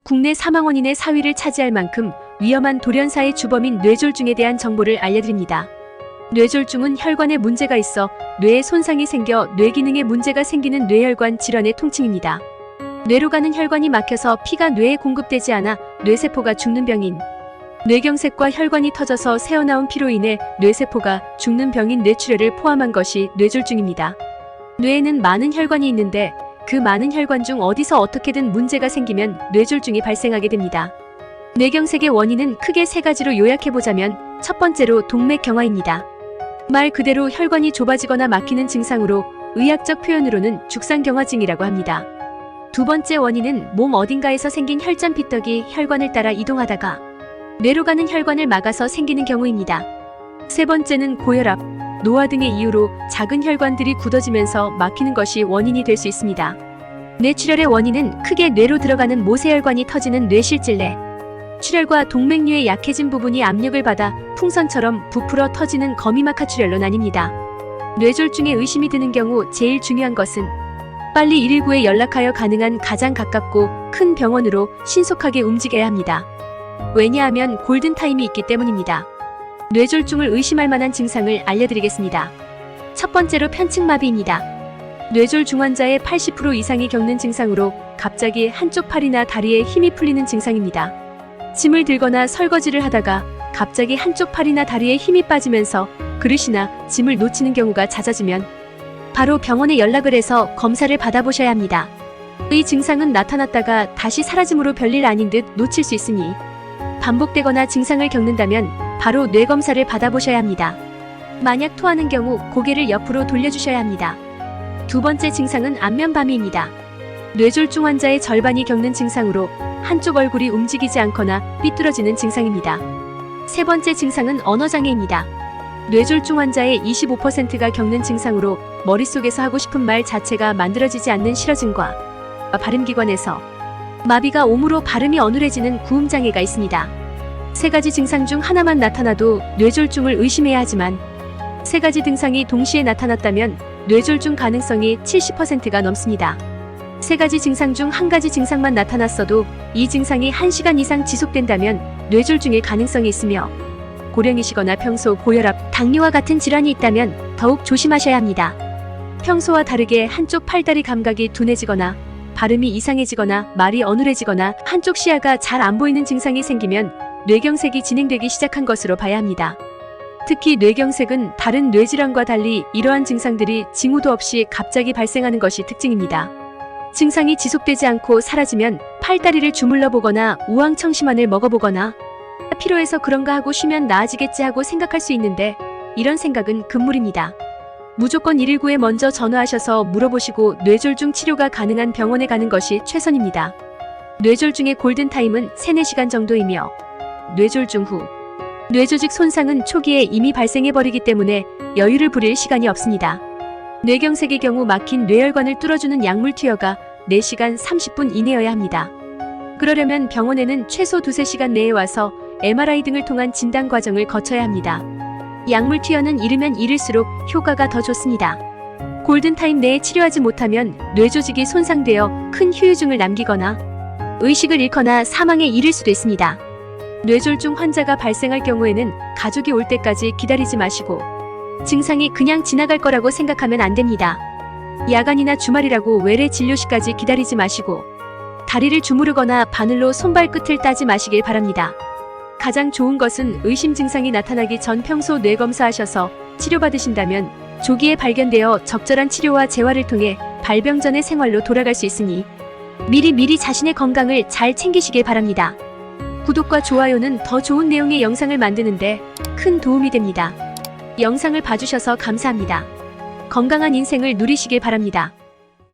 국내 사망 원인의 4위를 차지할 만큼 위험한 돌연사의 주범인 뇌졸중에 대한 정보를 알려드립니다. 뇌졸중은 혈관에 문제가 있어 뇌에 손상이 생겨 뇌기능에 문제가 생기는 뇌혈관 질환의 통칭입니다. 뇌로 가는 혈관이 막혀서 피가 뇌에 공급되지 않아 뇌세포가 죽는 병인 뇌경색과 혈관이 터져서 새어나온 피로 인해 뇌세포가 죽는 병인 뇌출혈을 포함한 것이 뇌졸중입니다. 뇌에는 많은 혈관이 있는데 그 많은 혈관 중 어디서 어떻게든 문제가 생기면 뇌졸중이 발생하게 됩니다. 뇌경색의 원인은 크게 세 가지로 요약해보자면 첫 번째로 동맥경화입니다. 말 그대로 혈관이 좁아지거나 막히는 증상으로 의학적 표현으로는 죽상경화증이라고 합니다. 두 번째 원인은 몸 어딘가에서 생긴 혈전 피떡이 혈관을 따라 이동하다가 뇌로 가는 혈관을 막아서 생기는 경우입니다. 세 번째는 고혈압, 노화 등의 이유로 작은 혈관들이 굳어지면서 막히는 것이 원인이 될 수 있습니다. 뇌출혈의 원인은 크게 뇌로 들어가는 모세혈관이 터지는 뇌실질내, 출혈과 동맥류의 약해진 부분이 압력을 받아 풍선처럼 부풀어 터지는 거미막하 출혈로 나뉩니다. 뇌졸중에 의심이 드는 경우 제일 중요한 것은 빨리 119에 연락하여 가능한 가장 가깝고 큰 병원으로 신속하게 움직여야 합니다. 왜냐하면 골든타임이 있기 때문입니다. 뇌졸중을 의심할 만한 증상을 알려드리겠습니다. 첫 번째로 편측마비입니다. 뇌졸중 환자의 80% 이상이 겪는 증상으로 갑자기 한쪽 팔이나 다리에 힘이 풀리는 증상입니다. 짐을 들거나 설거지를 하다가 갑자기 한쪽 팔이나 다리에 힘이 빠지면서 그릇이나 짐을 놓치는 경우가 잦아지면 바로 병원에 연락을 해서 검사를 받아보셔야 합니다. 이 증상은 나타났다가 다시 사라짐으로 별일 아닌 듯 놓칠 수 있으니 반복되거나 증상을 겪는다면 바로 뇌검사를 받아보셔야 합니다. 만약 토하는 경우 고개를 옆으로 돌려주셔야 합니다. 두 번째 증상은 안면바미입니다. 뇌졸중 환자의 절반이 겪는 증상으로 한쪽 얼굴이 움직이지 않거나 삐뚤어지는 증상입니다. 세 번째 증상은 언어장애입니다. 뇌졸중 환자의 25%가 겪는 증상으로 머릿속에서 하고 싶은 말 자체가 만들어지지 않는 실어증과 발음기관에서 마비가 오므로 발음이 어눌해지는 구음장애가 있습니다. 세 가지 증상 중 하나만 나타나도 뇌졸중을 의심해야 하지만 세 가지 증상이 동시에 나타났다면 뇌졸중 가능성이 70%가 넘습니다. 세 가지 증상 중 한 가지 증상만 나타났어도 이 증상이 1시간 이상 지속된다면 뇌졸중일 가능성이 있으며 고령이시거나 평소 고혈압, 당뇨와 같은 질환이 있다면 더욱 조심하셔야 합니다. 평소와 다르게 한쪽 팔다리 감각이 둔해지거나 발음이 이상해지거나 말이 어눌해지거나 한쪽 시야가 잘 안 보이는 증상이 생기면 뇌경색이 진행되기 시작한 것으로 봐야 합니다. 특히 뇌경색은 다른 뇌질환과 달리 이러한 증상들이 징후도 없이 갑자기 발생하는 것이 특징입니다. 증상이 지속되지 않고 사라지면 팔다리를 주물러 보거나 우황청심환을 먹어보거나 피로해서 그런가 하고 쉬면 나아지겠지 하고 생각할 수 있는데 이런 생각은 금물입니다. 무조건 119에 먼저 전화하셔서 물어보시고 뇌졸중 치료가 가능한 병원에 가는 것이 최선입니다. 뇌졸중의 골든타임은 3-4시간 정도이며 뇌졸중 후 뇌조직 손상은 초기에 이미 발생해버리기 때문에 여유를 부릴 시간이 없습니다. 뇌경색의 경우 막힌 뇌혈관을 뚫어주는 약물 투여가 4시간 30분 이내여야 합니다. 그러려면 병원에는 최소 2-3시간 내에 와서 MRI 등을 통한 진단 과정을 거쳐야 합니다. 약물 투여는 이르면 이를수록 효과가 더 좋습니다. 골든타임 내에 치료하지 못하면 뇌조직이 손상되어 큰 후유증을 남기거나 의식을 잃거나 사망에 이를 수도 있습니다. 뇌졸중 환자가 발생할 경우에는 가족이 올 때까지 기다리지 마시고 증상이 그냥 지나갈 거라고 생각하면 안 됩니다. 야간이나 주말이라고 외래 진료실까지 기다리지 마시고 다리를 주무르거나 바늘로 손발 끝을 따지 마시길 바랍니다. 가장 좋은 것은 의심 증상이 나타나기 전 평소 뇌검사하셔서 치료받으신다면 조기에 발견되어 적절한 치료와 재활을 통해 발병 전의 생활로 돌아갈 수 있으니 미리 자신의 건강을 잘 챙기시길 바랍니다. 구독과 좋아요는 더 좋은 내용의 영상을 만드는데 큰 도움이 됩니다. 영상을 봐주셔서 감사합니다. 건강한 인생을 누리시길 바랍니다.